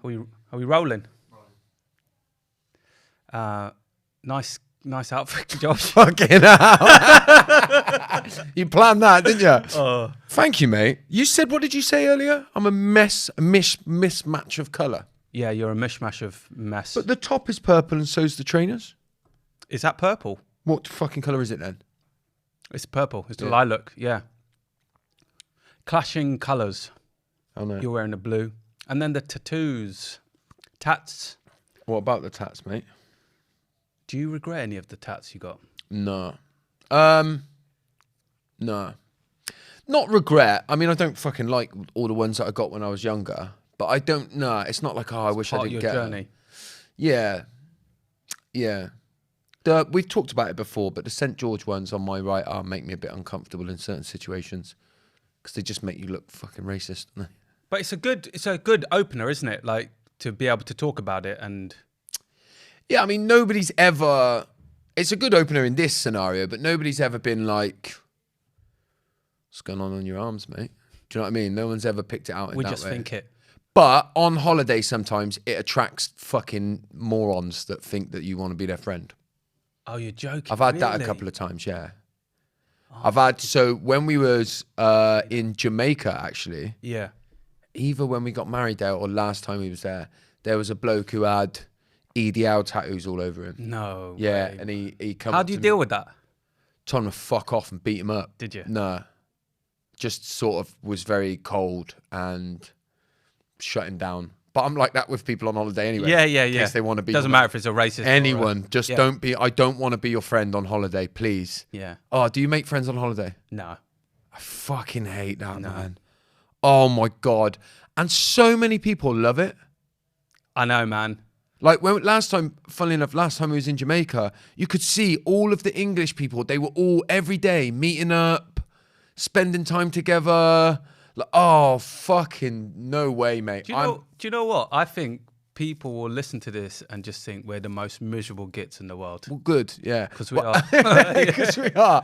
Are we rolling? Nice outfit, Josh. Fucking hell. You planned that, didn't you? Oh. Thank you, mate. You said, what did you say earlier? I'm a mismatch of colour. Yeah, you're a mishmash of mess. But the top is purple and so's the trainers. Is that purple? What fucking colour is it then? It's purple. It's the lilac. Yeah. Clashing colours. Oh no. You're wearing the blue. And then the tattoos. Tats. What about the tats, mate? Do you regret any of the tats you got? No. No. Not regret. I mean, I don't fucking like all the ones that I got when I was younger. But I don't know. It's not like, I wish I didn't get journey. Them. Yeah. We've talked about it before, but the St. George ones on my right arm make me a bit uncomfortable in certain situations because they just make you look fucking racist, don't they? But it's a good opener, isn't it? Like, to be able to talk about it and... Yeah, I mean, nobody's ever... It's a good opener in this scenario, but nobody's ever been like, what's going on your arms, mate? Do you know what I mean? No one's ever picked it out in that way. We just think it. But on holiday, sometimes it attracts fucking morons that think that you want to be their friend. Oh, you're joking. I've had that a couple of times, yeah. So when we was in Jamaica, actually. Yeah. Either when we got married there or last time we was there was a bloke who had EDL tattoos all over him. No Yeah, way. and he come How up do you to deal me, with that? told him to fuck off and beat him up. Did you? No. Just sort of was very cold and shut him down. But I'm like that with people on holiday anyway. Yeah. In case they want to be. Doesn't matter if it's a racist. Anyone. Just don't be. I don't want to be your friend on holiday, please. Yeah. Oh, do you make friends on holiday? No. I fucking hate that, man. Oh my God. And so many people love it. I know, man. Like funnily enough, last time we was in Jamaica, you could see all of the English people. They were all every day meeting up, spending time together. Like, oh, fucking no way, mate. Do you know what? I think people will listen to this and just think we're the most miserable gits in the world. Well, good, yeah. Because we are. Because we are.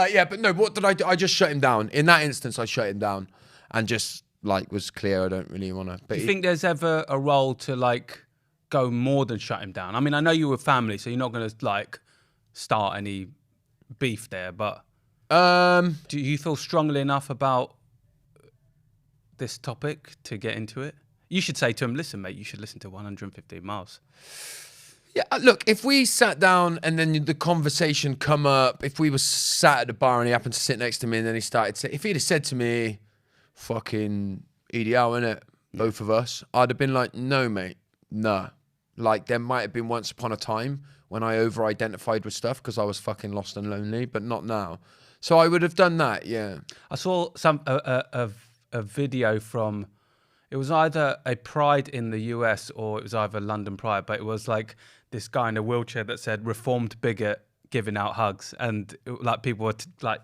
Yeah, but no, what did I do? I just shut him down. In that instance, I shut him down and just like was clear. I don't really want to. Do you think there's ever a role to like go more than shut him down? I mean, I know you were family, so you're not going to like start any beef there, but do you feel strongly enough about this topic to get into it? You should say to him, listen, mate, you should listen to 115 Miles. Yeah, look, if we sat down and then the conversation come up, if we were sat at the bar and he happened to sit next to me and then he started to, if he'd have said to me, fucking EDL, innit? Both of us, I'd have been like, no, mate, nah. Like, there might have been once upon a time when I over-identified with stuff because I was fucking lost and lonely, but not now. So I would have done that, yeah. I saw a video from, it was either a Pride in the US or it was either London Pride, but it was like this guy in a wheelchair that said reformed bigot giving out hugs, and like people were like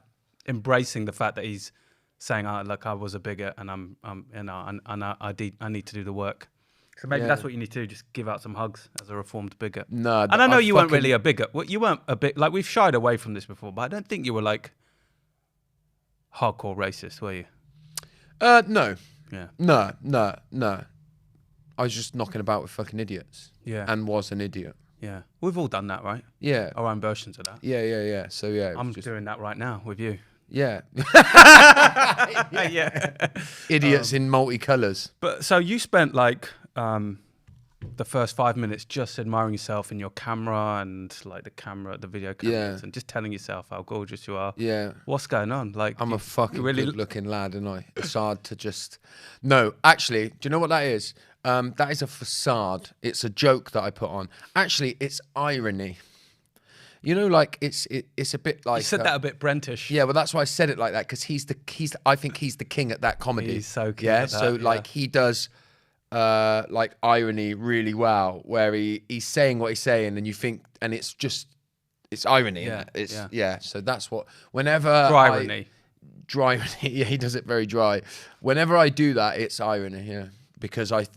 embracing the fact that he's saying, like, I was a bigot and I need to do the work. So maybe that's what you need to do, just give out some hugs as a reformed bigot. No, and I know you weren't really a bigot. Well, you weren't a bit, like, we've shied away from this before, but I don't think you were like hardcore racist, were you? No. Yeah. No. I was just knocking about with fucking idiots. Yeah. And was an idiot. Yeah. We've all done that, right? Yeah. Our own versions of that. Yeah. So, yeah. I'm just doing that right now with you. Yeah. Yeah. Idiots in multicolours. But so you spent like the first 5 minutes just admiring yourself in your camera and like the video cameras and just telling yourself how gorgeous you are. Yeah. What's going on? Like, I'm a fucking really good looking lad, and it's hard to just... No, actually, do you know what that is? That is a facade. It's a joke that I put on. Actually, it's irony. You know, like it's a bit like... You said that a bit Brentish. Yeah, well, that's why I said it like that, because I think he's the king at that comedy. He's so king at that, So like he does like irony really well, where he's saying what he's saying, and you think, and it's irony. Yeah. So that's what, whenever Dry irony. Yeah, he does it very dry. Whenever I do that, it's irony. Yeah, because I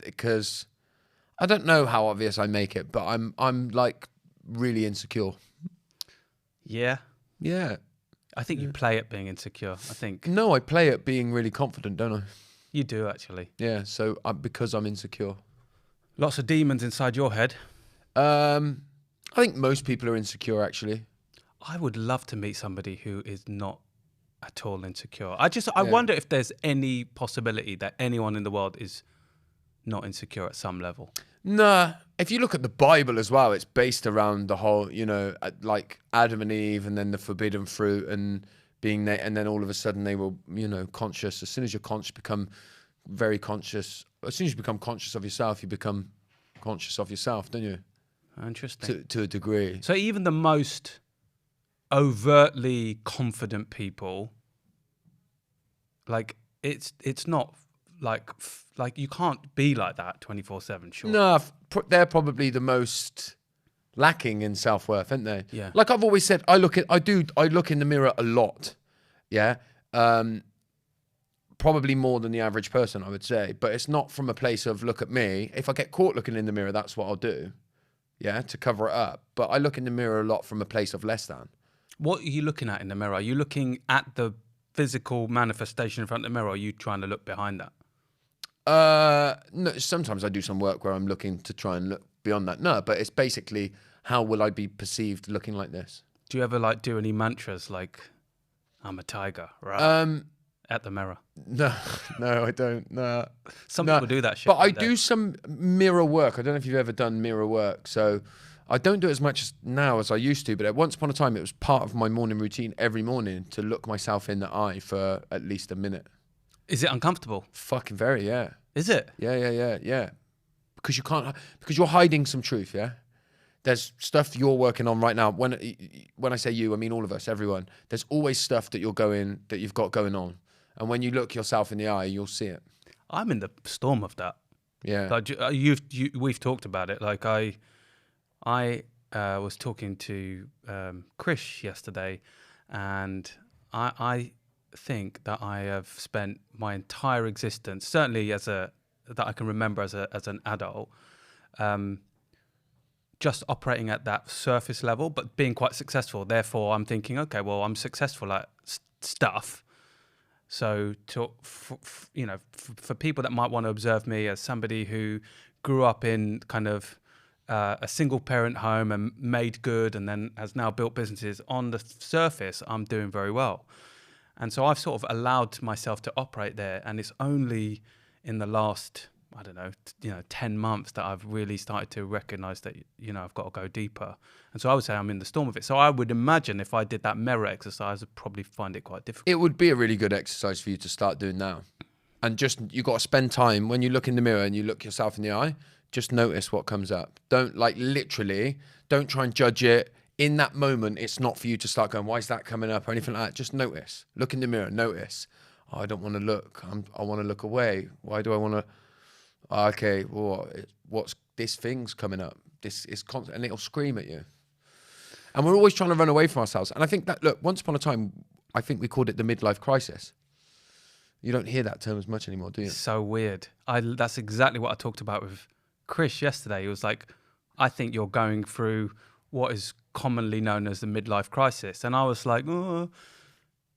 don't know how obvious I make it, but I'm like really insecure. Yeah. Yeah. I think you play at being insecure. I think. No, I play at being really confident, don't I? You do, actually. Yeah, so because I'm insecure. Lots of demons inside your head. I think most people are insecure, actually. I would love to meet somebody who is not at all insecure. I Yeah. wonder if there's any possibility that anyone in the world is not insecure at some level. Nah, if you look at the Bible as well, it's based around the whole, like Adam and Eve, and then the forbidden fruit, and and then all of a sudden they were, conscious. As soon as you're conscious, become very conscious. As soon as you become conscious of yourself, you become conscious of yourself, don't you? Interesting. To a degree. So even the most overtly confident people, like it's not like you can't be like that 24/7. Sure. No, they're probably the most lacking in self-worth, aren't they? Yeah. Like I've always said, I look in the mirror a lot. Yeah. Probably more than the average person, I would say, but it's not from a place of look at me. If I get caught looking in the mirror, that's what I'll do. Yeah, to cover it up. But I look in the mirror a lot from a place of less than. What are you looking at in the mirror? Are you looking at the physical manifestation in front of the mirror, or are you trying to look behind that? No, sometimes I do some work where I'm looking to try and look beyond that. No, but it's basically how will I be perceived looking like this? Do you ever like do any mantras like I'm a tiger, right? At the mirror. No, no, I don't. No. Some No, people do that shit. but I don't they? do some mirror work. I don't know if you've ever done mirror work. So I don't do it as much now as I used to, but at once upon a time, it was part of my morning routine every morning to look myself in the eye for at least a minute. Is it uncomfortable? Fucking very, yeah. Is it? Yeah. Because you're hiding some truth, yeah? There's stuff you're working on right now. When I say you, I mean all of us, everyone. There's always stuff that you've got going on. And when you look yourself in the eye, you'll see it. I'm in the storm of that. Yeah. Like we've talked about it. Like I was talking to Chris yesterday, and I think that I have spent my entire existence, certainly that I can remember as an adult, just operating at that surface level, but being quite successful. Therefore, I'm thinking, okay, well, I'm successful at stuff. So, for people that might want to observe me as somebody who grew up in kind of a single parent home and made good, and then has now built businesses, on the surface, I'm doing very well. And so I've sort of allowed myself to operate there. And it's only in the last, 10 months that I've really started to recognize that, I've got to go deeper. And so I would say I'm in the storm of it. So I would imagine if I did that mirror exercise, I'd probably find it quite difficult. It would be a really good exercise for you to start doing now. And just, you got to spend time when you look in the mirror and you look yourself in the eye, just notice what comes up. Don't don't try and judge it. In that moment, it's not for you to start going, why is that coming up or anything like that. Just notice. Look in the mirror, notice. Oh, I don't want to look. I want to look away. Why do I want to? Okay, well, what's this thing's coming up? This is constant, and it'll scream at you. And we're always trying to run away from ourselves. And I think that, look, once upon a time, I think we called it the midlife crisis. You don't hear that term as much anymore, do you? It's so weird. That's exactly what I talked about with Chris yesterday. He was like, I think you're going through what is commonly known as the midlife crisis. And I was like, oh,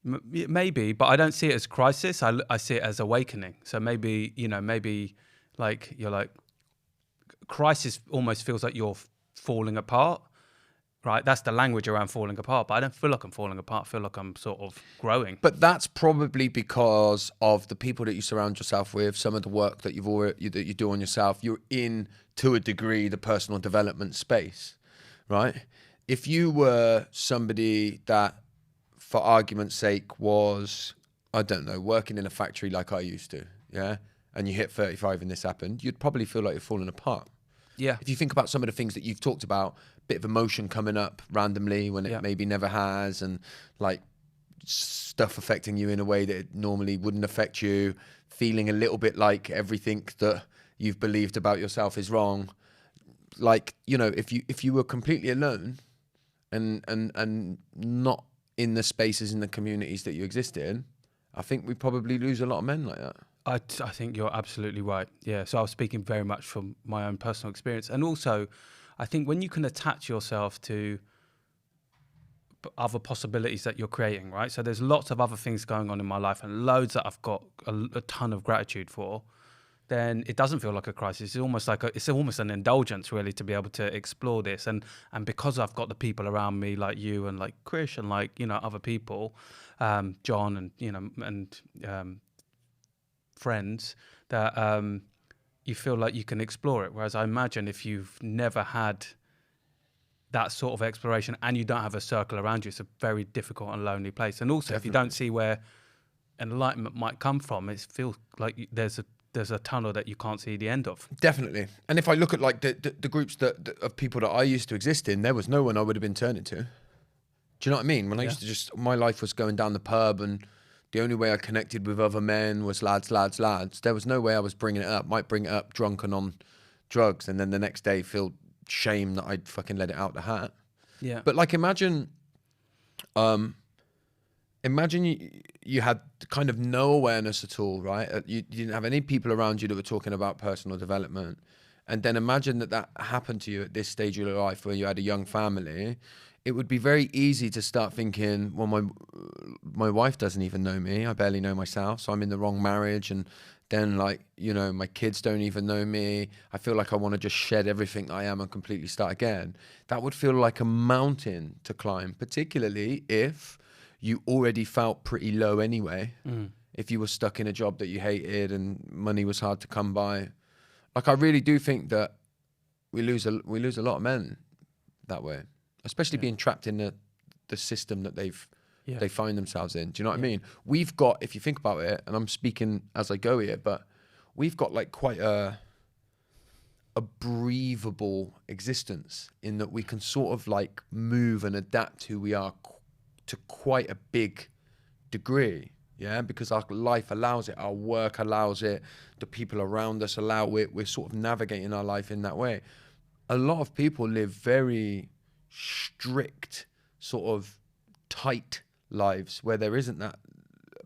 maybe, but I don't see it as crisis. I see it as awakening. So maybe, like you're like, crisis almost feels like you're falling apart, right? That's the language around falling apart, but I don't feel like I'm falling apart. I feel like I'm sort of growing. But that's probably because of the people that you surround yourself with, some of the work that that you do on yourself. You're in, to a degree, the personal development space, right? If you were somebody that, for argument's sake, was, I don't know, working in a factory like I used to, yeah, and you hit 35 and this happened, you'd probably feel like you're falling apart. Yeah. If you think about some of the things that you've talked about, bit of emotion coming up randomly when it maybe never has, and like stuff affecting you in a way that it normally wouldn't affect you, feeling a little bit like everything that you've believed about yourself is wrong. Like, if you were completely alone and not in the spaces, in the communities that you exist in, I think we probably lose a lot of men like that. I think you're absolutely right. Yeah. So I was speaking very much from my own personal experience. And also, I think when you can attach yourself to other possibilities that you're creating, right? So there's lots of other things going on in my life and loads that I've got a ton of gratitude for. then it doesn't feel like a crisis. It's almost like it's almost an indulgence, really, to be able to explore this. And because I've got the people around me, like you and like Krish and like, you know, other people, John and, you know, and friends, that you feel like you can explore it. Whereas I imagine if you've never had that sort of exploration and you don't have a circle around you, it's a very difficult and lonely place. And also, if you don't see where enlightenment might come from, it feels like there's a tunnel that you can't see the end of. Definitely. And if I look at like the groups that of people that I used to exist in, there was no one I would have been turning to. Do you know what I mean? When I used to just, my life was going down the pub and the only way I connected with other men was lads. There was no way I was bringing it up. Might bring it up drunk and on drugs, and then the next day feel shame that I'd fucking let it out the hat. Yeah. But like imagine you had kind of no awareness at all, right? You didn't have any people around you that were talking about personal development. And then imagine that happened to you at this stage of your life where you had a young family. It would be very easy to start thinking, well, my wife doesn't even know me. I barely know myself. So I'm in the wrong marriage. And then, like, you know, my kids don't even know me. I feel like I want to just shed everything I am and completely start again. That would feel like a mountain to climb, particularly if you already felt pretty low anyway. If you were stuck in a job that you hated and money was hard to come by. Like, I really do think that we lose a lot of men that way, especially being trapped in the system that they find themselves in. Do you know what I mean? We've got, if you think about it, and I'm speaking as I go here, but we've got like quite a breathable existence in that we can sort of like move and adapt who we are to quite a big degree. Yeah, because our life allows it, our work allows it, the people around us allow it. We're sort of navigating our life in that way. A lot of people live very strict, sort of tight lives where there isn't that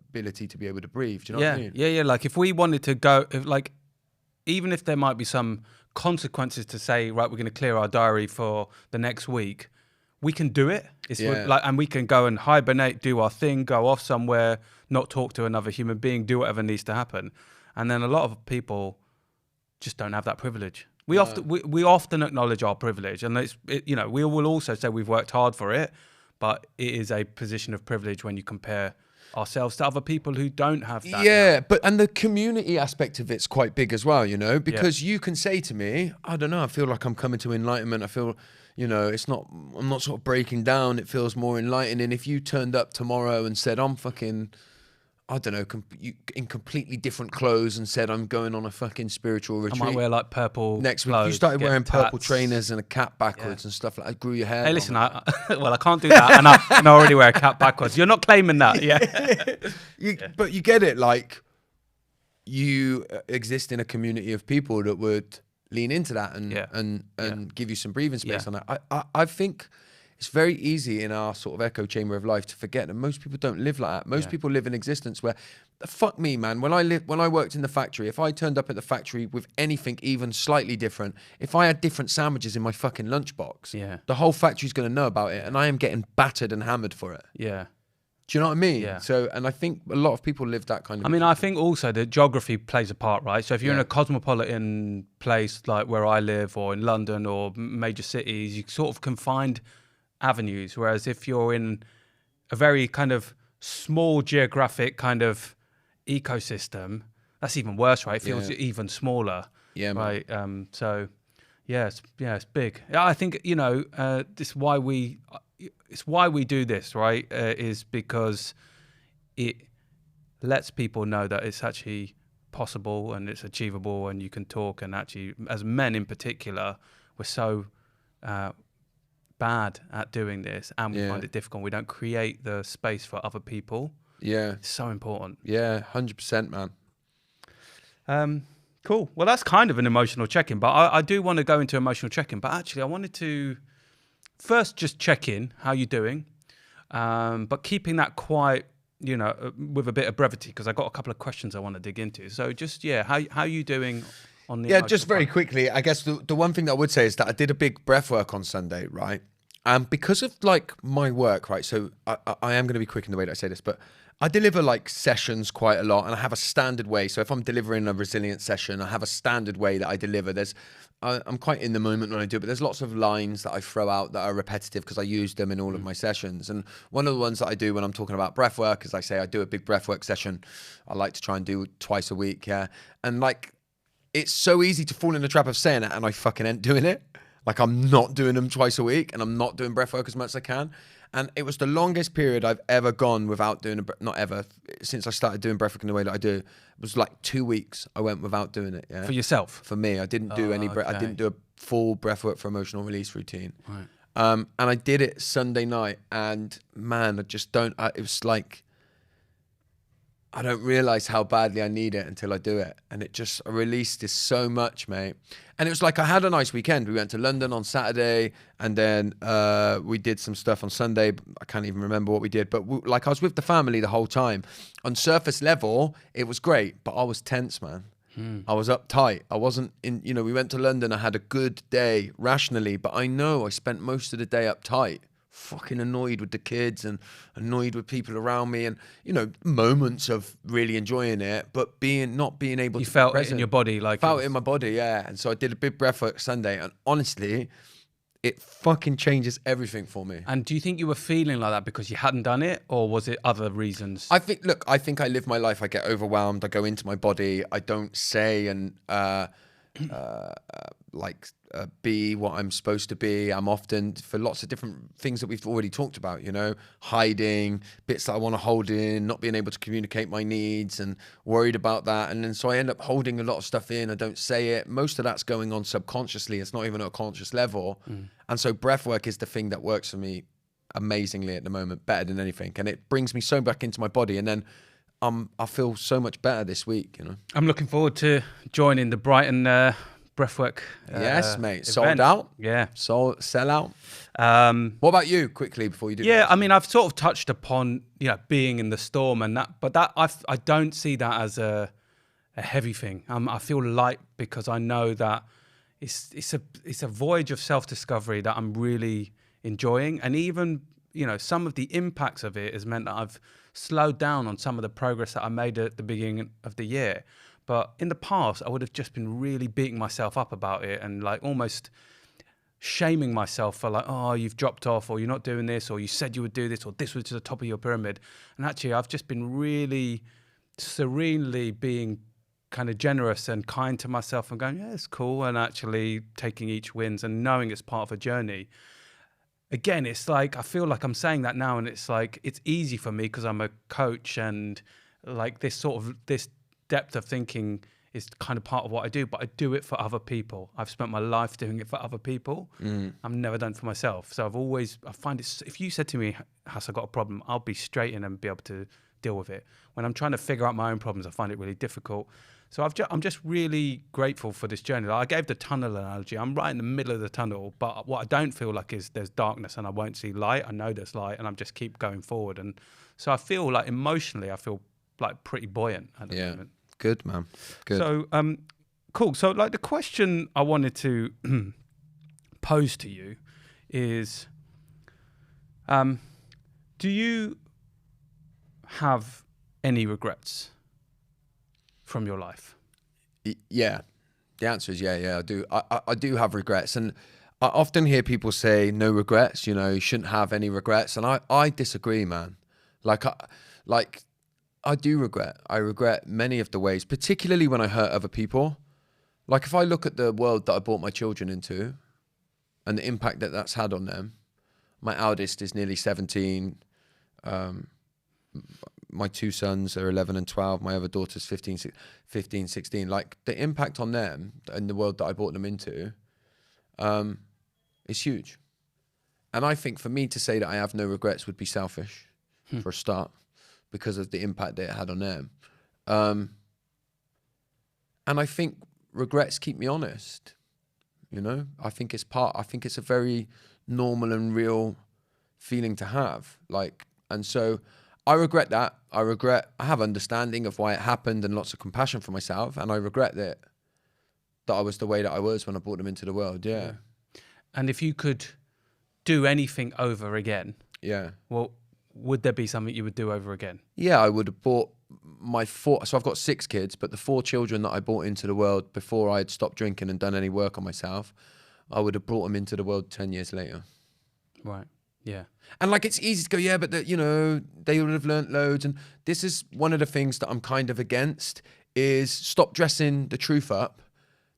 ability to be able to breathe. Do you know what I mean? Yeah. Like if we wanted to go, even if there might be some consequences to say, right, we're going to clear our diary for the next week, we can do it. And we can go and hibernate, do our thing, go off somewhere, not talk to another human being, do whatever needs to happen. And then a lot of people just don't have that privilege. We often acknowledge our privilege, and we will also say we've worked hard for it, but it is a position of privilege when you compare ourselves to other people who don't have that. Yeah, and the community aspect of it's quite big as well, you know, because you can say to me, I don't know, I feel like I'm coming to enlightenment. I feel, you know, I'm not sort of breaking down. It feels more enlightening. If you turned up tomorrow and said, I'm fucking, I don't know, in completely different clothes and said, I'm going on a fucking spiritual retreat. I might wear like purple next week. clothes, You started wearing purple trainers and a cap backwards and stuff like that. Grew your hair. Hey, listen, I can't do that. And I already wear a cap backwards. You're not claiming that. But you get it. Like, you exist in a community of people that would lean into that and give you some breathing space on that. I think it's very easy in our sort of echo chamber of life to forget that most people don't live like that. Most people live in existence where, fuck me, man. When I worked in the factory, if I turned up at the factory with anything even slightly different, if I had different sandwiches in my fucking lunchbox, the whole factory's going to know about it, and I am getting battered and hammered for it. Yeah. Do you know what I mean? Yeah. So, and I think a lot of people live that kind of. I mean, I think also that geography plays a part, right? So if you're in a cosmopolitan place like where I live, or in London or major cities, you sort of can find avenues. Whereas if you're in a very kind of small geographic kind of ecosystem, that's even worse, right? It feels even smaller. Yeah. Right. So, it's big. Yeah, I think it's why we do this, right? Is because it lets people know that it's actually possible and it's achievable, and you can talk. And actually, as men in particular, we're so bad at doing this, and we find it difficult. We don't create the space for other people. Yeah, it's so important. Yeah, 100%, man. Cool. Well, that's kind of an emotional check-in, but I do want to go into emotional check-in. But actually, I wanted to first just check in how you're doing, but keeping that quite, with a bit of brevity, because I got a couple of questions I want to dig into. So just how you doing? On the just very quickly, I guess the one thing that I would say is that I did a big breath work on Sunday, right? Because of like my work, right? So I am going to be quick in the way that I say this, but I deliver like sessions quite a lot, and I have a standard way. So if I'm delivering a resilience session, I have a standard way that I deliver. I'm quite in the moment when I do it, but there's lots of lines that I throw out that are repetitive because I use them in all of my sessions. And one of the ones that I do when I'm talking about breath work is I say I do a big breath work session. I like to try and do twice a week, yeah. And like, it's so easy to fall in the trap of saying it, and I fucking ain't doing it. Like, I'm not doing them twice a week, and I'm not doing breath work as much as I can. And it was the longest period I've ever gone without doing not ever, since I started doing breath work in the way that I do. It was like 2 weeks I went without doing it. Yeah. For yourself? For me, I didn't do any I didn't do a full breath work for emotional release routine. Right. And I did it Sunday night, and man, I just don't. It was like, I don't realize how badly I need it until I do it. And it just, I released this so much, mate. And it was like, I had a nice weekend. We went to London on Saturday, and then we did some stuff on Sunday. I can't even remember what we did, but like, I was with the family the whole time. On surface level, it was great, but I was tense, man. I was uptight. I wasn't in, we went to London. I had a good day rationally, but I know I spent most of the day uptight, fucking annoyed with the kids and annoyed with people around me, and moments of really enjoying it, but not being able to felt be it in your body, like felt it in my body, yeah. And so I did a big breathwork Sunday, and honestly, it fucking changes everything for me. And do you think you were feeling like that because you hadn't done it, or was it other reasons? I think I live my life. I get overwhelmed. I go into my body. I don't say and be what I'm supposed to be. I'm often, for lots of different things that we've already talked about, hiding bits that I want to hold in, not being able to communicate my needs, and worried about that. And then so I end up holding a lot of stuff in. I don't say it. Most of that's going on subconsciously. It's not even at a conscious level. And so breath work is the thing that works for me amazingly at the moment, better than anything. And it brings me so back into my body. And then I feel so much better this week, I'm looking forward to joining the Brighton breathwork. Yes, mate. Event. Sold out. Yeah. Sell out. What about you, quickly, before you do? Yeah, I mean, I've sort of touched upon being in the storm and that, but that I don't see that as a heavy thing. I feel light because I know that it's a voyage of self-discovery that I'm really enjoying, and even some of the impacts of it has meant that I've slowed down on some of the progress that I made at the beginning of the year. But in the past, I would have just been really beating myself up about it and like almost shaming myself for like, oh, you've dropped off, or you're not doing this, or you said you would do this, or this was to the top of your pyramid. And actually, I've just been really serenely being kind of generous and kind to myself and going, yeah, it's cool. And actually taking each wins and knowing it's part of a journey. Again, it's like, I feel like I'm saying that now, and it's like, it's easy for me because I'm a coach, and like this depth of thinking is kind of part of what I do, but I do it for other people. I've spent my life doing it for other people. I've never done it for myself. So I find it, if you said to me, has I got a problem, I'll be straight in and be able to deal with it. When I'm trying to figure out my own problems, I find it really difficult. So I'm just really grateful for this journey. Like, I gave the tunnel analogy. I'm right in the middle of the tunnel, but what I don't feel like is there's darkness and I won't see light. I know there's light, and I'm just keep going forward. And so I feel like emotionally, I feel like pretty buoyant at the moment. Good, man. Good. So, cool. So like the question I wanted to pose to you is, do you have any regrets from your life? Yeah. The answer is yeah, I do. I do have regrets, and I often hear people say no regrets, you shouldn't have any regrets, and I disagree, man. I do regret. I regret many of the ways, particularly when I hurt other people. Like, if I look at the world that I brought my children into and the impact that that's had on them, my eldest is nearly 17. My two sons are 11 and 12. My other daughter's 15, 16. Like, the impact on them and the world that I brought them into is huge. And I think for me to say that I have no regrets would be selfish, for a start, because of the impact that it had on them. And I think regrets keep me honest. I think it's a very normal and real feeling to have. And so I regret that. I have understanding of why it happened and lots of compassion for myself. And I regret that I was the way that I was when I brought them into the world. Yeah. And if you could do anything over again, yeah. Well, would there be something you would do over again? Yeah, I would have bought my 4. So I've got 6 kids, but the 4 children that I brought into the world before I had stopped drinking and done any work on myself, I would have brought them into the world 10 years later. Right. Yeah. And like, it's easy to go, yeah, but they would have learnt loads. And this is one of the things that I'm kind of against, is stop dressing the truth up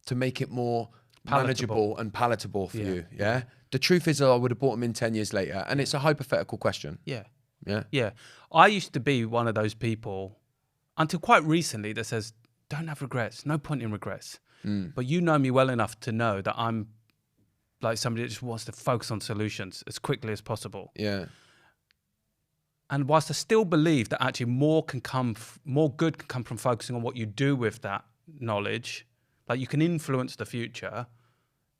to make it more manageable and palatable for you. Yeah. The truth is, I would have bought them in 10 years later. And it's a hypothetical question. Yeah. Yeah. Yeah. I used to be one of those people until quite recently that says, don't have regrets. No point in regrets. But you know me well enough to know that I'm like somebody that just wants to focus on solutions as quickly as possible. Yeah. And whilst I still believe that actually more good can come from focusing on what you do with that knowledge, like you can influence the future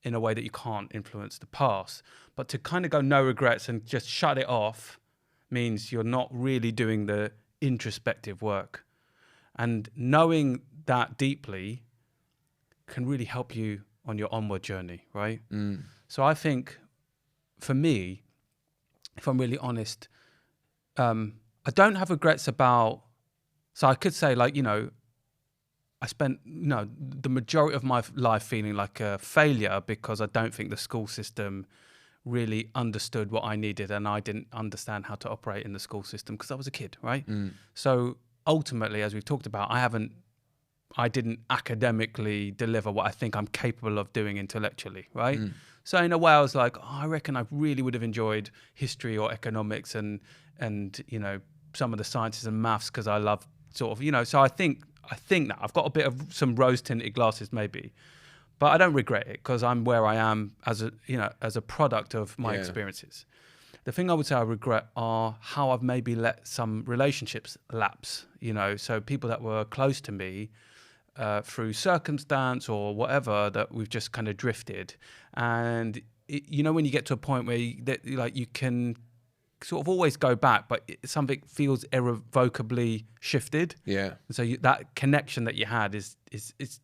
in a way that you can't influence the past. But to kind of go no regrets and just shut it off means you're not really doing the introspective work. And knowing that deeply can really help you on your onward journey, right? So I think, for me, if I'm really honest, I don't have regrets about, so I could say like, I spent, the majority of my life feeling like a failure because I don't think the school system really understood what I needed, and I didn't understand how to operate in the school system because I was a kid, right? So ultimately, as we've talked about, I didn't academically deliver what I think I'm capable of doing intellectually, right? So in a way, I was like, I reckon I really would have enjoyed history or economics and some of the sciences and maths because I love sort of, so I think that I've got a bit of some rose-tinted glasses maybe, but I don't regret it because I'm where I am as a product of my experiences. The thing I would say I regret are how I've maybe let some relationships lapse, so people that were close to me, through circumstance or whatever, that we've just kind of drifted. And when you get to a point where you can sort of always go back, but something feels irrevocably shifted. Yeah. So that connection that you had is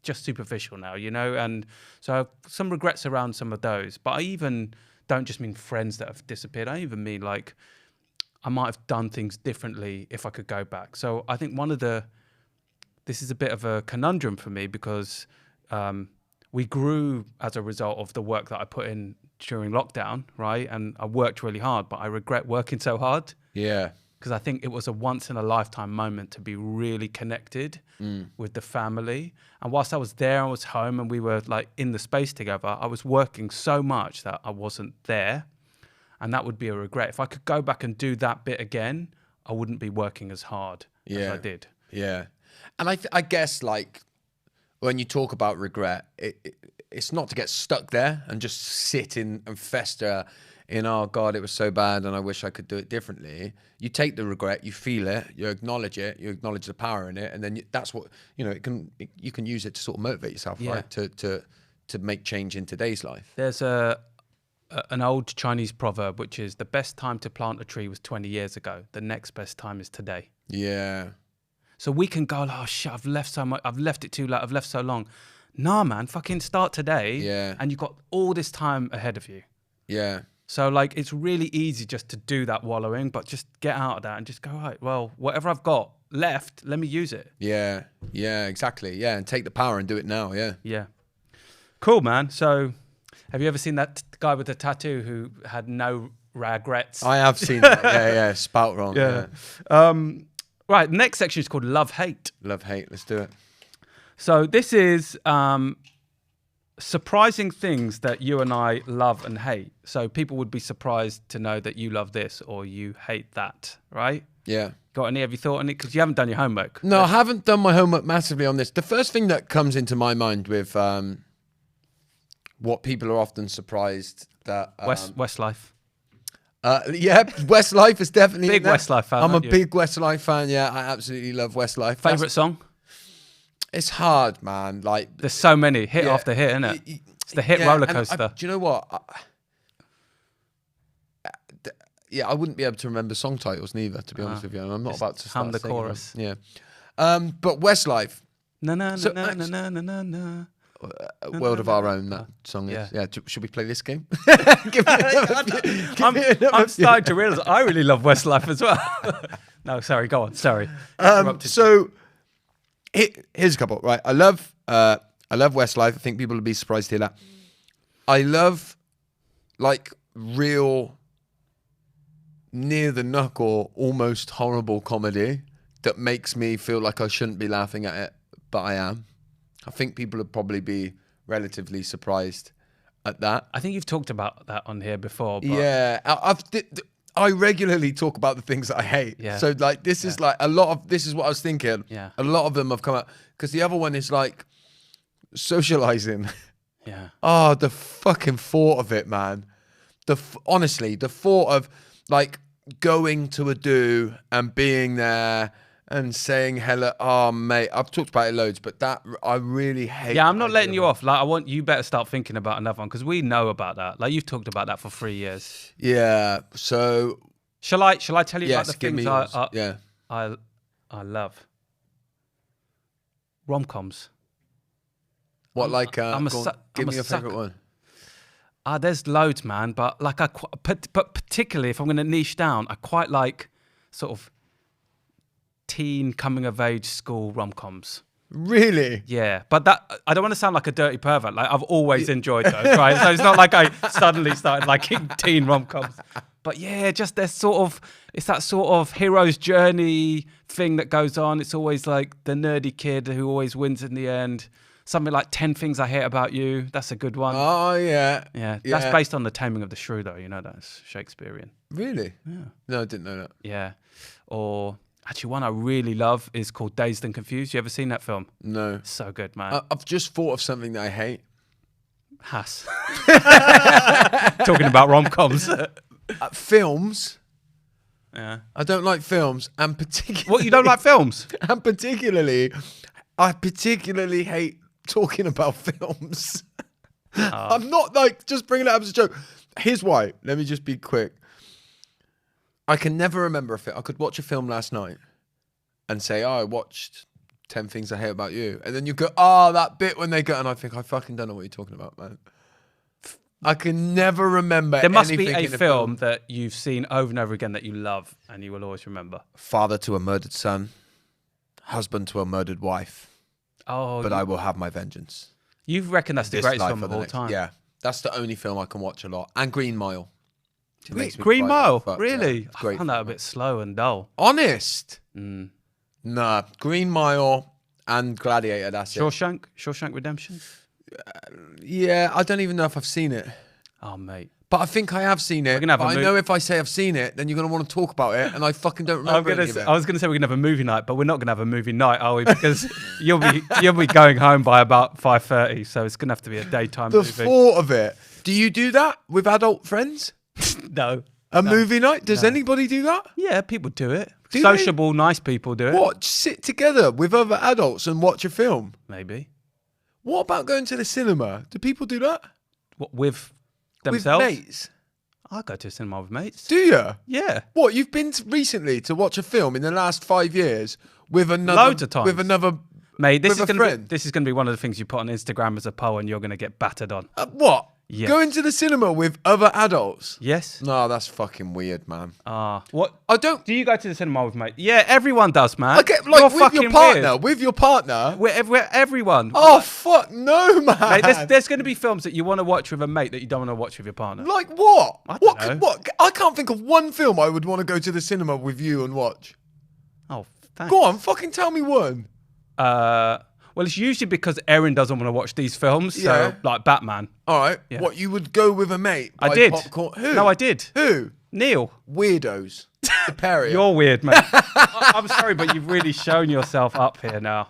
just superficial now, and so I have some regrets around some of those. But I even don't just mean friends that have disappeared. I even mean like I might have done things differently if I could go back. So I think this is a bit of a conundrum for me because we grew as a result of the work that I put in during lockdown, right? And I worked really hard, but I regret working so hard. Yeah. Because I think it was a once in a lifetime moment to be really connected with the family. And whilst I was there, I was home and we were like in the space together, I was working so much that I wasn't there. And that would be a regret. If I could go back and do that bit again, I wouldn't be working as hard as I did. Yeah. And I guess like when you talk about regret, it's not to get stuck there and just sit in and fester in, oh God, it was so bad and I wish I could do it differently. You take the regret, you feel it, you acknowledge the power in it, and then that's what, you can use it to sort of motivate yourself, right? To make change in today's life. There's an old Chinese proverb, which is the best time to plant a tree was 20 years ago. The next best time is today. Yeah. So we can go, oh shit, I've left so much, I've left it too late, I've left so long. Nah, man, fucking start today. Yeah. And you've got all this time ahead of you. Yeah. So like, it's really easy just to do that wallowing, but just get out of that and just go, right, well, whatever I've got left, let me use it. Yeah. Yeah, exactly. Yeah. And take the power and do it now. Yeah. Yeah. Cool, man. So have you ever seen that guy with the tattoo who had no regrets? I have seen that. Yeah. Spout wrong. Yeah. Right, next section is called Love Hate. Love Hate, let's do it. So this is surprising things that you and I love and hate. So people would be surprised to know that you love this or you hate that, right? Yeah. Have you thought on it? Because you haven't done your homework. No, I haven't done my homework massively on this. The first thing that comes into my mind with what people are often surprised that... Westlife. Yeah, Westlife is definitely big Westlife fan. I'm a big Westlife fan. Yeah, I absolutely love Westlife. Favorite song? It's hard, man. Like there's so many hit after hit, isn't it? It's the hit roller coaster. Do you know what? I wouldn't be able to remember song titles neither. To be honest with you, I'm not about to start the singing chorus. Them. Yeah, but Westlife. Na na na na na na na. A World of Our Own, that song is. Yeah. Should we play this game? I'm starting to realise I really love Westlife as well. No, sorry, go on. Sorry. So here's a couple. Right, I love Westlife. I think people will be surprised to hear that. I love like real near the knuckle, almost horrible comedy that makes me feel like I shouldn't be laughing at it, but I am. I think people would probably be relatively surprised at that. I think you've talked about that on here before. But Yeah, I regularly talk about the things that I hate. Yeah. So like this is like a lot of this is what I was thinking. Yeah. A lot of them have come out because the other one is like socializing. Yeah. Oh, the fucking thought of it, man. Honestly, the thought of like going to a do and being there and saying hello. Oh, mate, I've talked about it loads, but that I really hate. Yeah, I'm not letting you off. Like, you better start thinking about another one because we know about that. Like, you've talked about that for 3 years. Yeah. So shall I tell you about the give me things yours. I love? Rom-coms. What like? I'm give me a your sucker. favorite one. There's loads, man. But like, but particularly if I'm going to niche down, I quite like sort of teen coming of age school rom-coms. Really? Yeah, but that I don't want to sound like a dirty pervert. Like I've always enjoyed those, right? So it's not like I suddenly started liking teen rom-coms. But yeah, just it's that sort of hero's journey thing that goes on. It's always like the nerdy kid who always wins in the end. Something like 10 Things I Hate About You. That's a good one. Oh yeah. Yeah. That's based on The Taming of the Shrew, though. You know, that's Shakespearean. Really? Yeah. No, I didn't know that. Yeah. Or actually, one I really love is called Dazed and Confused. You ever seen that film? No. So good, man. I've just thought of something that I hate. Hass. Talking about rom-coms. Films. Yeah. I don't like films, and particularly. What, you don't like films? And I particularly hate talking about films. I'm not like just bringing it up as a joke. Here's why. Let me just be quick. I can never remember a film. I could watch a film last night and say, "Oh, I watched 10 Things I Hate About You," and then you go, "Oh, that bit when they go," and I think I fucking don't know what you're talking about, man. I can never remember. There must be anything a film that you've seen over and over again that you love and you will always remember. Father to a murdered son, husband to a murdered wife. Oh, But I will have my vengeance. You reckon that's the This greatest life film or of the all next. time? Yeah, that's the only film I can watch a lot. And Green Mile. It makes me Green cry Mile? like fuck, Really? yeah. It's great I found that a film, bit slow and dull. Honest? Mm. Nah, Green Mile and Gladiator, that's it. Shawshank Redemption? Yeah, I don't even know if I've seen it. Oh, mate. But I think I have seen it. gonna have But a I know if I say I've seen it, then you're going to want to talk about it, and I fucking don't remember any of it. I was going to say we're going to have a movie night, but we're not going to have a movie night, are we? Because you'll be going home by about 5:30, so it's going to have to be a daytime The movie. thought of it. Do you do that with adult friends? No. A movie night? Does anybody do that? Yeah, people do it. Do Sociable, nice people do it. What? Sit together with other adults and watch a film? Maybe. What about going to the cinema? Do people do that? What, with themselves? With mates? I go to the cinema with mates. Do you? Yeah. What? You've been recently to watch a film in the last 5 years with another... Loads of times. With another... Mate, this with is a going friend? to be one of the things you put on Instagram as a poll and you're going to get battered on. What? Yes. Going to the cinema with other adults? Yes. No, that's fucking weird, man. What? I don't... Do you go to the cinema with mate? Yeah, everyone does, man. Okay, like You're with fucking your partner. weird. With your partner? We're everyone. Oh, fuck no, man. Mate, there's going to be films that you want to watch with a mate that you don't want to watch with your partner. Like what? I don't know. What? I can't think of one film I would want to go to the cinema with you and watch. Oh, thanks. Go on, fucking tell me one. Well, it's usually because Erin doesn't want to watch these films. So, Yeah. like Batman. All right. Yeah. What, you would go with a mate? I buy did. Popcorn? Who? No, I did. Who? Neil. Weirdos. The Perrier. You're weird, mate. I'm sorry, but you've really shown yourself up here now.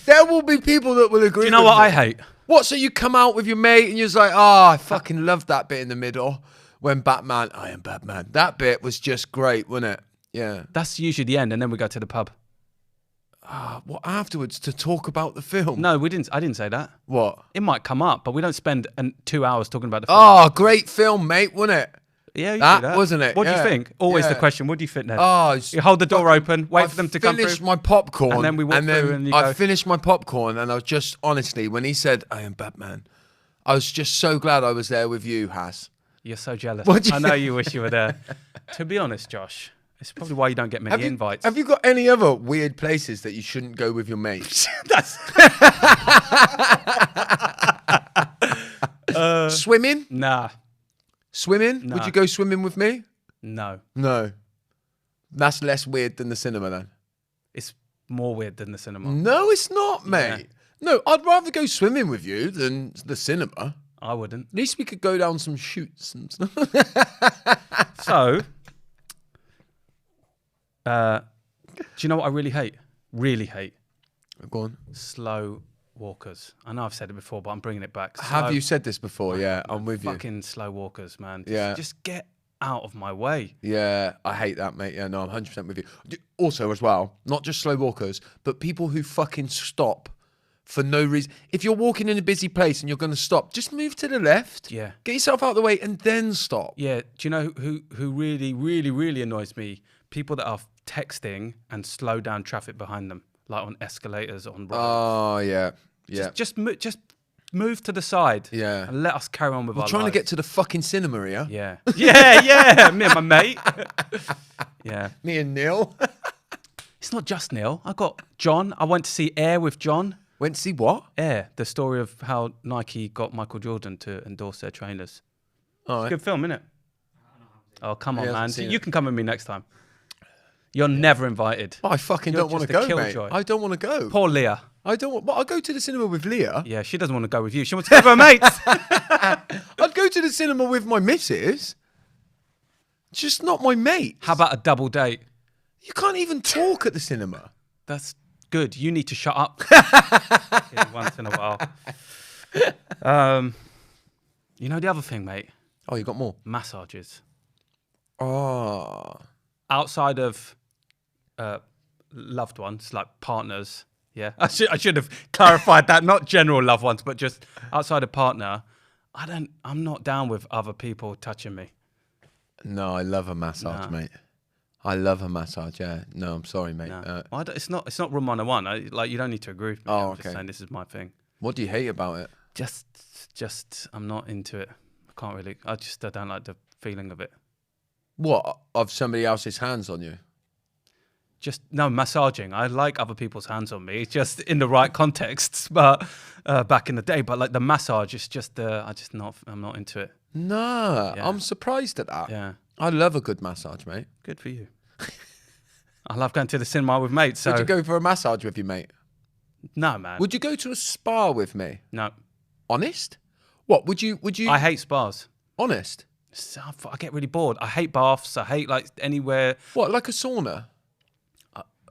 There will be people that will agree. Do you know with what me. I hate? What? So you come out with your mate and you're just like, oh, I fucking love that bit in the middle when Batman. I am Batman. That bit was just great, wasn't it? Yeah. That's usually the end, and then we go to the pub. What afterwards to talk about the film? No, we didn't. I didn't say that. What? It might come up, but we don't spend 2 hours talking about the film. Oh, great film, mate, wasn't it? Yeah, you That do that. wasn't it? What do you Yeah. think? Always the Yeah. question. What do you think then? Oh, it's You hold the door fucking- open, wait I for them to come finished through. my popcorn, And then we walk through and you I go- finished my popcorn, and I was just honestly, when he said, "I am Batman," I was just so glad I was there with you, Has. You're so jealous. What do you- I know you wish you were there. To be honest, Josh, it's probably why you don't get many invites. Have you got any other weird places that you shouldn't go with your mates? That's Swimming? nah, Swimming? Would Nah. you go swimming with me? no. No. That's less weird than the cinema then. It's more weird than the cinema. No, it's not, mate. No, I'd rather go swimming with you than the cinema. I wouldn't. At least we could go down some shoots and stuff. So, do you know what I really hate? Really hate Go on. slow walkers. I know I've said it before, but I'm bringing it back. Have you said this before? Yeah, I'm with you. Fucking slow walkers, man. Yeah. Just get out of my way. Yeah, I hate that, mate. Yeah, no, I'm 100% with you. Also, as well, not just slow walkers, but people who fucking stop for no reason. If you're walking in a busy place and you're going to stop, just move to the left. Yeah. Get yourself out of the way and then stop. Yeah. Do you know who really, really, really annoys me? People that are texting and slow down traffic behind them, like on escalators, on roads. Oh, yeah. Yeah. Just move to the side. Yeah. And let us carry on with We're our trying to lives. get to the fucking cinema here. Yeah. Yeah. Me and my mate. Yeah. Me and Neil. It's not just Neil. I got John. I went to see Air with John. Went to see what? Air, the story of how Nike got Michael Jordan to endorse their trainers. All right. Good film, isn't it? Oh, come on, He hasn't man. seen You it. can come with me next time. You're never invited. I fucking You're don't want to just a go, mate. killjoy. I don't want to go. Poor Leah. I don't want. Well, I'll go to the cinema with Leah. Yeah, she doesn't want to go with you. She wants to go with her mates. I'd go to the cinema with my missus. Just not my mate. How about a double date? You can't even talk at the cinema. That's good. You need to shut up once in a while. You know the other thing, mate? Oh, you got more? Massages. Oh. Outside of loved ones, like partners. Yeah, I should have clarified that. Not general loved ones, but just outside of partner. I'm not down with other people touching me. No, I love a massage, mate. I love a massage, yeah. No, I'm sorry, mate. No. It's not room 101. Like, you don't need to agree with me. Oh, I'm just okay. saying this is my thing. What do you hate about it? Just I'm not into it. I can't really. I don't like the feeling of it. What? Of somebody else's hands on you? Just no massaging. I like other people's hands on me, just in the right contexts. But back in the day, but like the massage, it's just I'm not into it. No, Yeah. I'm surprised at that. Yeah, I love a good massage, mate. good for you. I love going to the cinema with mates. So Would you go for a massage with you, mate? no, man. Would you go to a spa with me? No, Honest? What would you? I hate spas. Honest? So I get really bored. I hate baths. I hate like anywhere. What, like a sauna?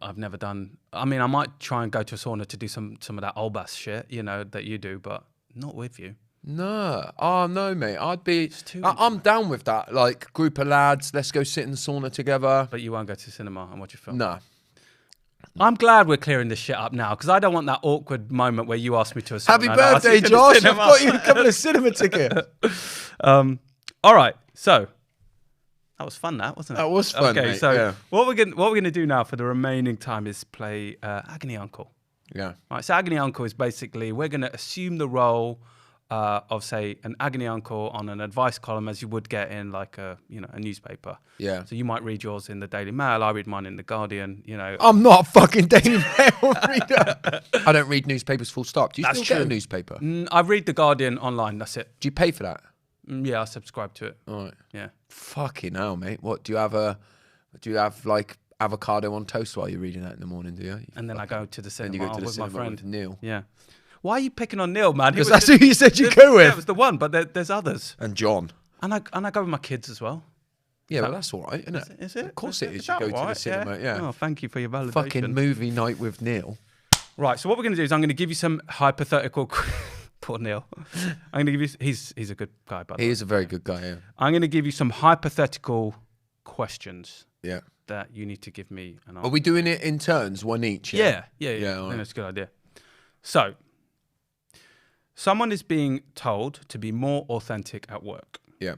I've never done. I mean, I might try and go to a sauna to do some of that old bass shit, that you do, but not with you. No. Oh no, mate. I'd be. too I'm down with that. Like group of lads, let's go sit in the sauna together. But you won't go to the cinema and watch a film. No. I'm glad we're clearing this shit up now because I don't want that awkward moment where you ask me to a Happy sauna and I ask birthday, you to the Josh! I've cinema. got you a couple of cinema tickets. All right, so that was fun, wasn't it? That was fun, Okay, mate, so yeah. what we're gonna do now for the remaining time is play Agony Uncle. Yeah. Right, so Agony Uncle is basically we're gonna assume the role of say an agony uncle on an advice column as you would get in like a newspaper. Yeah. So you might read yours in the Daily Mail. I read mine in the Guardian. I'm not a fucking Daily Mail reader. I don't read newspapers full stop. Do you That's still get a true. newspaper? I read the Guardian online. That's it. Do you pay for that? Yeah, I subscribe to it. All right. Yeah. Fucking hell, mate. What, do you have like avocado on toast while you're reading that in the morning, do you? And then I go to the Then cinema you go to the with my cinema friend. with Neil. Yeah. Why are you picking on Neil, man? He Because was that's who you said you go Yeah, it with. was the one, but there's others. And John. And I go with my kids as well. Yeah, well, that's all right, isn't it? Is it? Of course it is. Is You that go to the right? cinema, yeah. Oh, thank you for your validation. Fucking movie night with Neil. Right, so what we're going to do is I'm going to give you some hypothetical... Poor Neil. I'm going to give you... He's a good guy, by the way. He is a very good guy, yeah. I'm going to give you some hypothetical questions Yeah. that you need to give me an answer. Are we doing it in turns, one each? Yeah. Yeah, I all think right. that's a good idea. So, someone is being told to be more authentic at work. Yeah.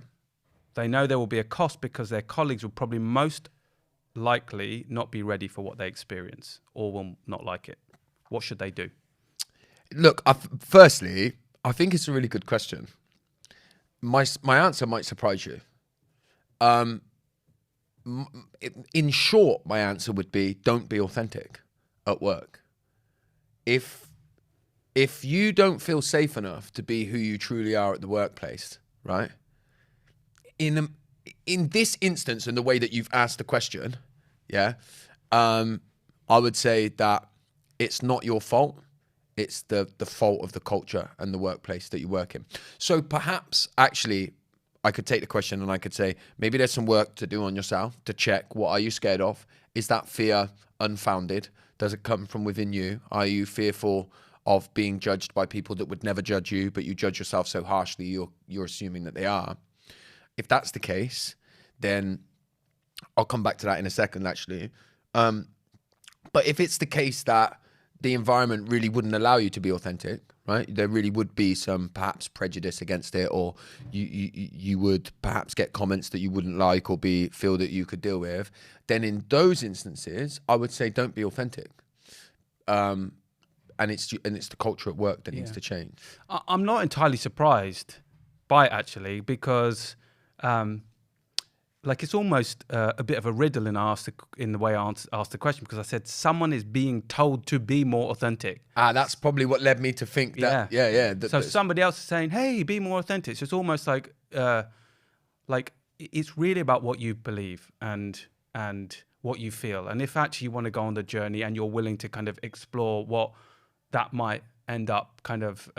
They know there will be a cost because their colleagues will probably most likely not be ready for what they experience or will not like it. What should they do? Look, firstly, I think it's a really good question. My answer might surprise you. In short, my answer would be don't be authentic at work. If you don't feel safe enough to be who you truly are at the workplace, right? In this instance, in the way that you've asked the question, yeah, I would say that it's not your fault. It's the fault of the culture and the workplace that you work in. So perhaps actually I could take the question and I could say, maybe there's some work to do on yourself to check, what are you scared of? Is that fear unfounded? Does it come from within you? Are you fearful of being judged by people that would never judge you, but you judge yourself so harshly you're assuming that they are? If that's the case, then I'll come back to that in a second, actually. But if it's the case that the environment really wouldn't allow you to be authentic, right? There really would be some perhaps prejudice against it, or you would perhaps get comments that you wouldn't like or feel that you could deal with. Then in those instances, I would say don't be authentic. And it's the culture at work that needs to change. I'm not entirely surprised by it, actually, because like it's almost a bit of a riddle in the way I asked the question, because I said someone is being told to be more authentic. That's probably what led me to think that. Yeah. So somebody else is saying, "Hey, be more authentic." So it's almost like it's really about what you believe and what you feel. And if actually you want to go on the journey and you're willing to kind of explore what that might end up kind of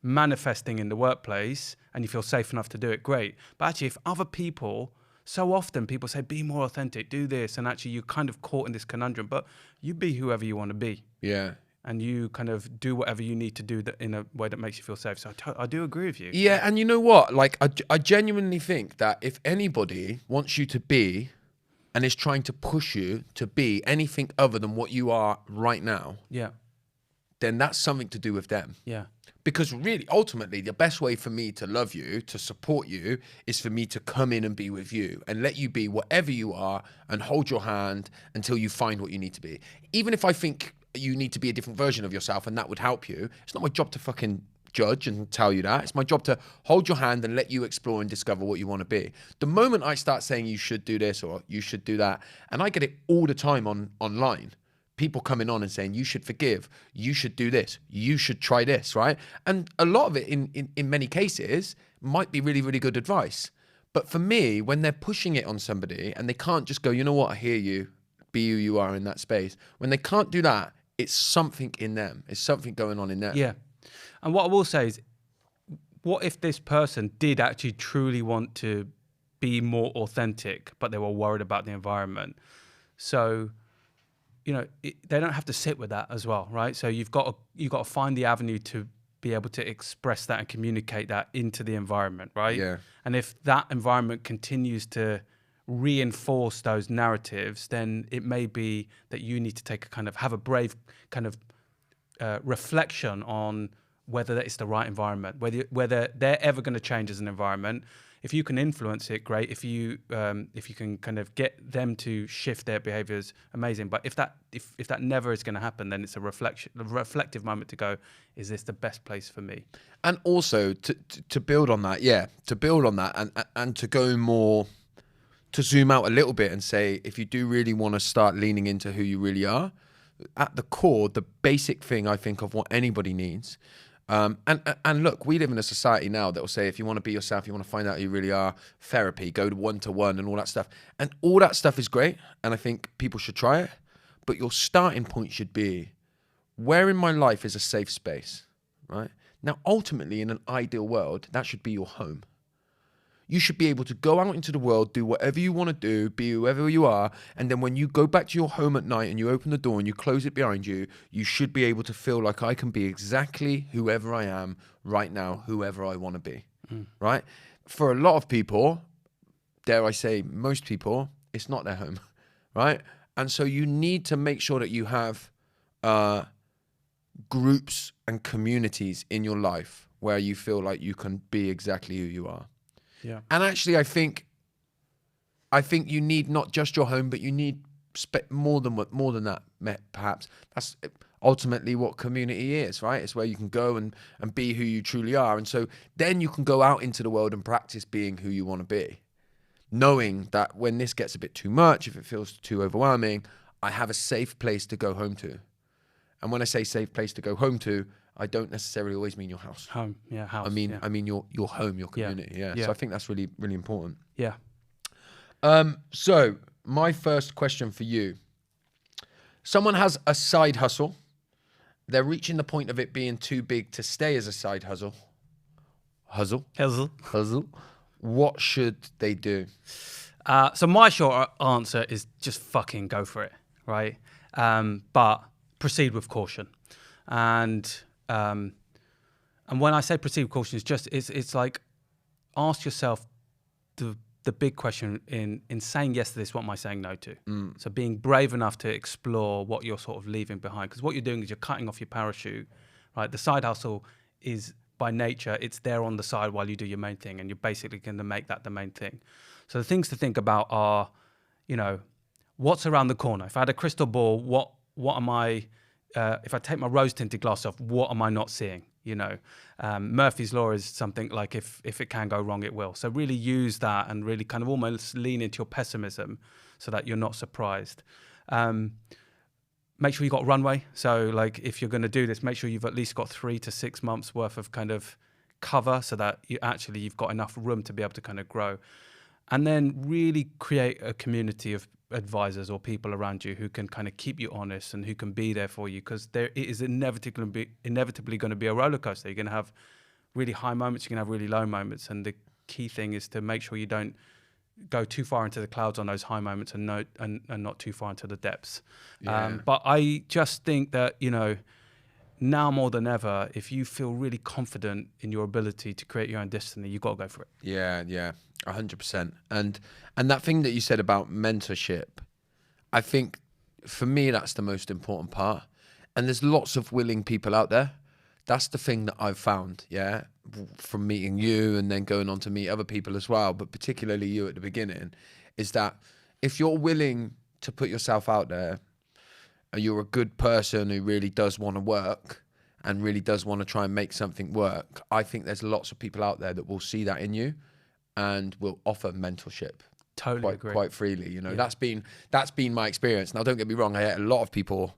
manifesting in the workplace, and you feel safe enough to do it, great. But actually, if other people, so often people say, be more authentic, do this, and actually you're kind of caught in this conundrum, but you be whoever you want to be. Yeah. And you kind of do whatever you need to do that in a way that makes you feel safe. So I do agree with you. Yeah, and you know what? Like, I genuinely think that if anybody wants you to be and is trying to push you to be anything other than what you are right now, then that's something to do with them. Yeah. Because really, ultimately, the best way for me to love you, to support you, is for me to come in and be with you and let you be whatever you are and hold your hand until you find what you need to be. Even if I think you need to be a different version of yourself and that would help you, it's not my job to fucking judge and tell you that. It's my job to hold your hand and let you explore and discover what you want to be. The moment I start saying you should do this or you should do that, and I get it all the time online, people coming on and saying, you should forgive, you should do this, you should try this, right? And a lot of it in many cases might be really, really good advice. But for me, when they're pushing it on somebody and they can't just go, you know what, I hear you, be who you are in that space. When they can't do that, it's something in them. It's something going on in them. Yeah. And what I will say is, what if this person did actually truly want to be more authentic, but they were worried about the environment? So, you know, they don't have to sit with that as well, right? So you've got to find the avenue to be able to express that and communicate that into the environment, right? Yeah. And if that environment continues to reinforce those narratives, then it may be that you need to have a brave kind of reflection on whether that is the right environment, whether they're ever going to change as an environment. If you can influence it, great. If you can kind of get them to shift their behaviors, amazing. But if that never is going to happen, then it's a reflective moment to go, is this the best place for me? And also to build on that, and to go more, to zoom out a little bit and say, if you do really want to start leaning into who you really are, at the core, the basic thing I think of what anybody needs. And look, we live in a society now that will say, if you want to be yourself, you want to find out who you really are, therapy, go to one-to-one and all that stuff. And all that stuff is great. And I think people should try it. But your starting point should be, where in my life is a safe space, right? Now, ultimately, in an ideal world, that should be your home. You should be able to go out into the world, do whatever you want to do, be whoever you are. And then when you go back to your home at night and you open the door and you close it behind you, you should be able to feel like I can be exactly whoever I am right now, whoever I want to be, right? For a lot of people, dare I say most people, it's not their home, right? And so you need to make sure that you have groups and communities in your life where you feel like you can be exactly who you are. Yeah. And actually, I think you need not just your home, but you need more than that, perhaps. That's ultimately what community is, right? It's where you can go and be who you truly are. And so then you can go out into the world and practice being who you want to be, knowing that when this gets a bit too much, if it feels too overwhelming, I have a safe place to go home to. And when I say safe place to go home to, I don't necessarily always mean your house. Home. Yeah. House. I mean your home, your Yeah. community. Yeah. Yeah. So I think that's really, really important. Yeah. So my first question for you: someone has a side hustle. They're reaching the point of it being too big to stay as a side hustle. Hustle. What should they do? So my short answer is just fucking go for it, right? But proceed with caution. And when I say proceed with caution, it's like ask yourself the big question in saying yes to this, what am I saying no to? So being brave enough to explore what you're sort of leaving behind, because what you're doing is you're cutting off your parachute, right? The side hustle is by nature, it's there on the side while you do your main thing, and you're basically going to make that the main thing. So the things to think about are, what's around the corner? If I had a crystal ball, what am I, if I take my rose tinted glass off, what am I not seeing? Murphy's Law is something like if it can go wrong, it will. So really use that and really kind of almost lean into your pessimism so that you're not surprised. Make sure you've got runway. So like if you're going to do this, make sure you've at least got 3 to 6 months worth of kind of cover so that you've got enough room to be able to kind of grow. And then really create a community of advisors or people around you who can kind of keep you honest and who can be there for you, because it is inevitably going to be a roller coaster. You're going to have really high moments, you're going to have really low moments, and the key thing is to make sure you don't go too far into the clouds on those high moments and not too far into the depths. Yeah. But I just think that now more than ever, if you feel really confident in your ability to create your own destiny, you've got to go for it. Yeah, 100%. And that thing that you said about mentorship, I think for me that's the most important part. And there's lots of willing people out there. That's the thing that I've found, from meeting you and then going on to meet other people as well, but particularly you at the beginning, is that if you're willing to put yourself out there and you're a good person who really does want to work and really does want to try and make something work, I think there's lots of people out there that will see that in you and will offer mentorship. Totally agree. Quite freely, That's been my experience. Now, don't get me wrong, I get a lot of people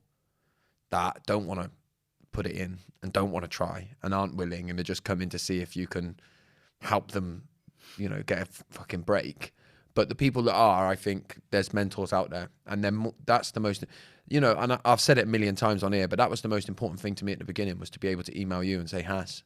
that don't want to put it in and don't want to try and aren't willing, and they're just coming to see if you can help them, get a fucking break. But the people that are, I think there's mentors out there, and then that's the most, and I've said it a million times on here, but that was the most important thing to me at the beginning, was to be able to email you and say, Has,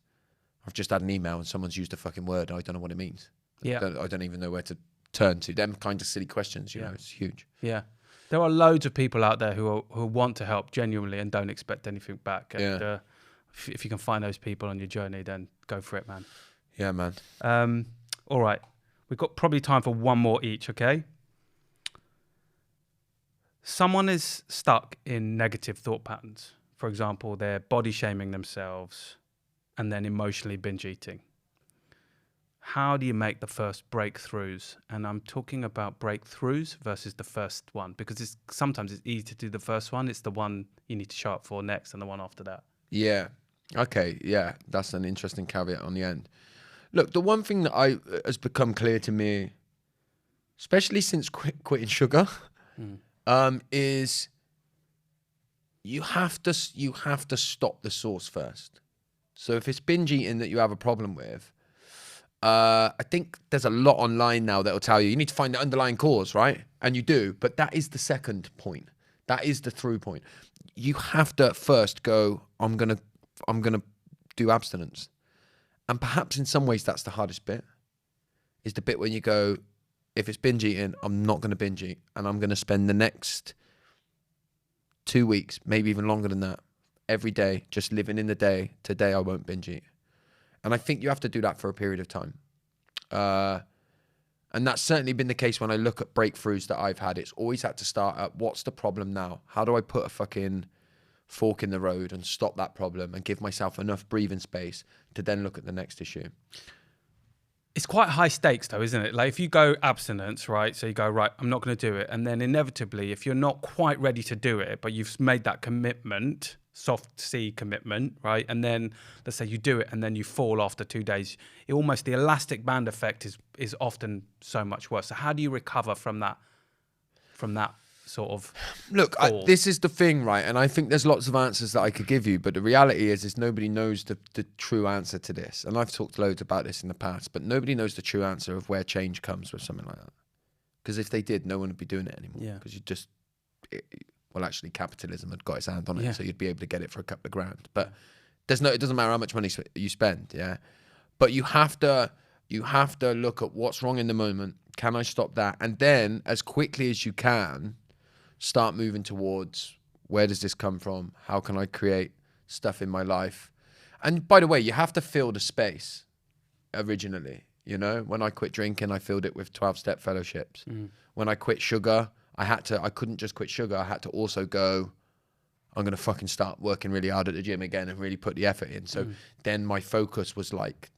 I've just had an email and someone's used a fucking word. I don't know what it means. Yeah. I don't even know where to turn to. Them kind of silly questions, you know, it's huge. Yeah. There are loads of people out there who want to help genuinely and don't expect anything back. And if you can find those people on your journey, then go for it, man. Yeah, man. All right. We've got probably time for one more each, okay? Someone is stuck in negative thought patterns. For example, they're body shaming themselves and then emotionally binge eating. How do you make the first breakthroughs? And I'm talking about breakthroughs versus the first one, because sometimes it's easy to do the first one. It's the one you need to show up for next and the one after that. Yeah. Okay. Yeah. That's an interesting caveat on the end. Look, the one thing that has become clear to me, especially since quitting sugar, is you have to stop the source first. So if it's binge eating that you have a problem with, I think there's a lot online now that will tell you need to find the underlying cause, right? And you do, but that is the second point. That is the through point. You have to first go, I'm gonna do abstinence. And perhaps in some ways that's the hardest bit, is the bit when you go, if it's binge eating, I'm not going to binge eat. And I'm going to spend the next 2 weeks, maybe even longer than that, every day, just living in the day. Today I won't binge eat. And I think you have to do that for a period of time. And that's certainly been the case when I look at breakthroughs that I've had. It's always had to start at, what's the problem now? How do I put a fucking fork in the road and stop that problem and give myself enough breathing space to then look at the next issue? It's quite high stakes though, isn't it? Like if you go abstinence, right? So you go, right, I'm not going to do it. And then inevitably, if you're not quite ready to do it, but you've made that commitment, soft C commitment, right? And then let's say you do it and then you fall after 2 days, it almost, the elastic band effect is often so much worse. So how do you recover from that sort of Look, fall? this is the thing, right? And I think there's lots of answers that I could give you, but the reality is nobody knows the true answer to this. And I've talked loads about this in the past, but nobody knows the true answer of where change comes with something like that. Because if they did, no one would be doing it anymore. Yeah. Because well, actually, capitalism had got its hand on it, Yeah. so you'd be able to get it for a couple of grand. But it doesn't matter how much money you spend, yeah. But you have to look at what's wrong in the moment. Can I stop that? And then, as quickly as you can, start moving towards where does this come from? How can I create stuff in my life? And by the way, you have to fill the space originally. You know, when I quit drinking, I filled it with 12-step fellowships. When I quit sugar, I couldn't just quit sugar. I had to also go, I'm going to fucking start working really hard at the gym again and really put the effort in. So then my focus was like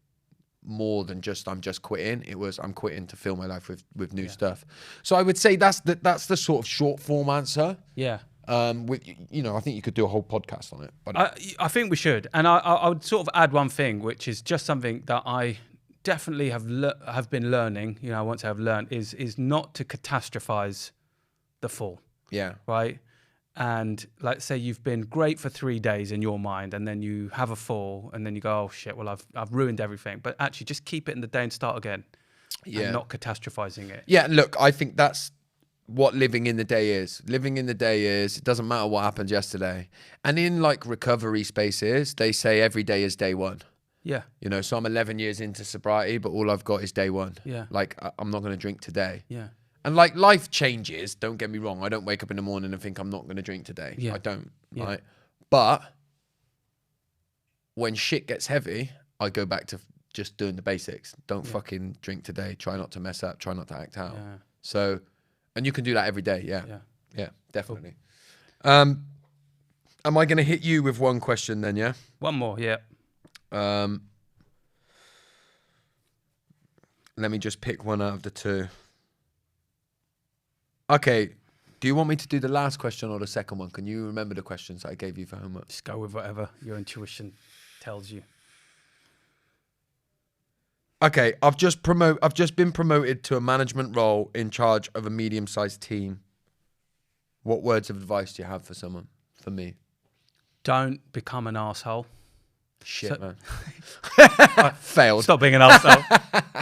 more than just I'm just quitting. It was I'm quitting to fill my life with new stuff. So I would say that's the sort of short form answer. Yeah. With I think you could do a whole podcast on it. But I think we should. And I would sort of add one thing, which is just something that I definitely have been learning, I want to have learned, is not to catastrophize the fall. Yeah. Right? And like say you've been great for 3 days in your mind, and then you have a fall, and then you go, oh shit, well I've ruined everything. But actually just keep it in the day and start again. Yeah. And not catastrophizing it. Yeah, look, I think that's what living in the day is. Living in the day is, it doesn't matter what happened yesterday. And in like recovery spaces, they say every day is day one. Yeah. So I'm 11 years into sobriety, but all I've got is day one. Yeah. Like I'm not going to drink today. Yeah. And like life changes, don't get me wrong. I don't wake up in the morning and think I'm not going to drink today. Yeah. I don't, Yeah. right? But when shit gets heavy, I go back to just doing the basics. Don't fucking drink today. Try not to mess up. Try not to act out. Yeah. So, and you can do that every day. Yeah. Yeah. Yeah, definitely. Am I going to hit you with one question then? Yeah. One more. Yeah. Let me just pick one out of the two. Okay. Do you want me to do the last question or the second one? Can you remember the questions I gave you for homework? Just go with whatever your intuition tells you. Okay, I've just been promoted to a management role in charge of a medium-sized team. What words of advice do you have for me? Don't become an arsehole. Shit, man. Failed. Stop being an arsehole.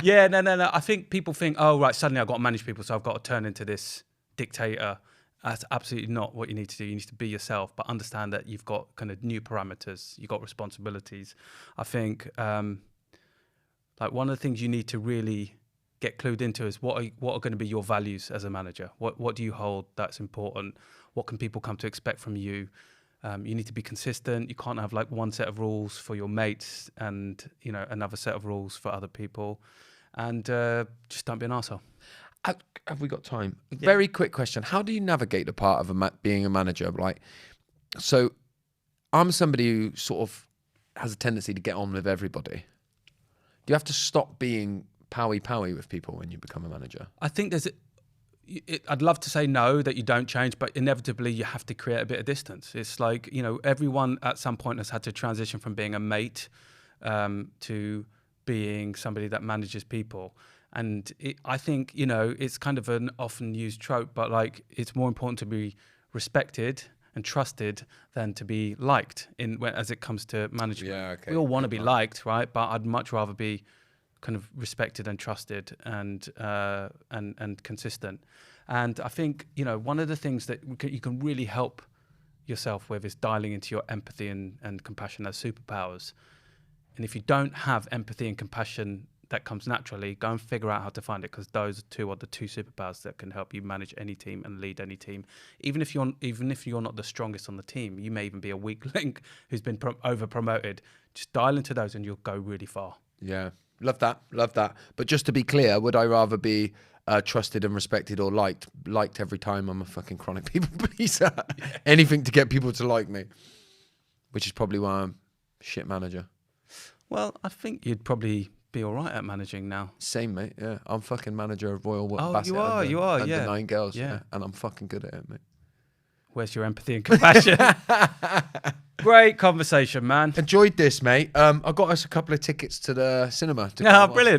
Yeah, no. I think people think, oh, right, suddenly I've got to manage people, so I've got to turn into this dictator. That's absolutely not what you need to do. You need to be yourself, but understand that you've got kind of new parameters. You've got responsibilities. I think like one of the things you need to really get clued into is what are going to be your values as a manager? What do you hold that's important? What can people come to expect from you? You need to be consistent. You can't have like one set of rules for your mates and another set of rules for other people. And just don't be an arsehole. Have we got time? Yeah. Very quick question. How do you navigate the part of being a manager? Like, so I'm somebody who sort of has a tendency to get on with everybody. Do you have to stop being powy with people when you become a manager? I think I'd love to say no, that you don't change, but inevitably you have to create a bit of distance. It's like, everyone at some point has had to transition from being a mate to being somebody that manages people. And I think, it's kind of an often used trope, but like it's more important to be respected and trusted than to be liked as it comes to management. Yeah, okay. We all want to be liked, right? But I'd much rather be kind of respected and trusted and consistent. And I think, one of the things that you can really help yourself with is dialing into your empathy and compassion as superpowers. And if you don't have empathy and compassion that comes naturally, go and figure out how to find it, because those are the two superpowers that can help you manage any team and lead any team. Even if you're not the strongest on the team, you may even be a weak link who's been over promoted. Just dial into those and you'll go really far. Yeah, love that. But just to be clear, would I rather be trusted and respected or liked? Liked every time. I'm a fucking chronic people pleaser. Anything to get people to like me, which is probably why I'm shit manager. Well, I think you'd probably be all right at managing now. Same, mate. Yeah, I'm fucking manager of Royal Oh, Basset. you are, under yeah. 9 girls. Yeah. Yeah, and I'm fucking good at it, mate. Where's your empathy and compassion? Great conversation, man. Enjoyed this, mate. I got us a couple of tickets to the cinema. To Yeah, brilliant.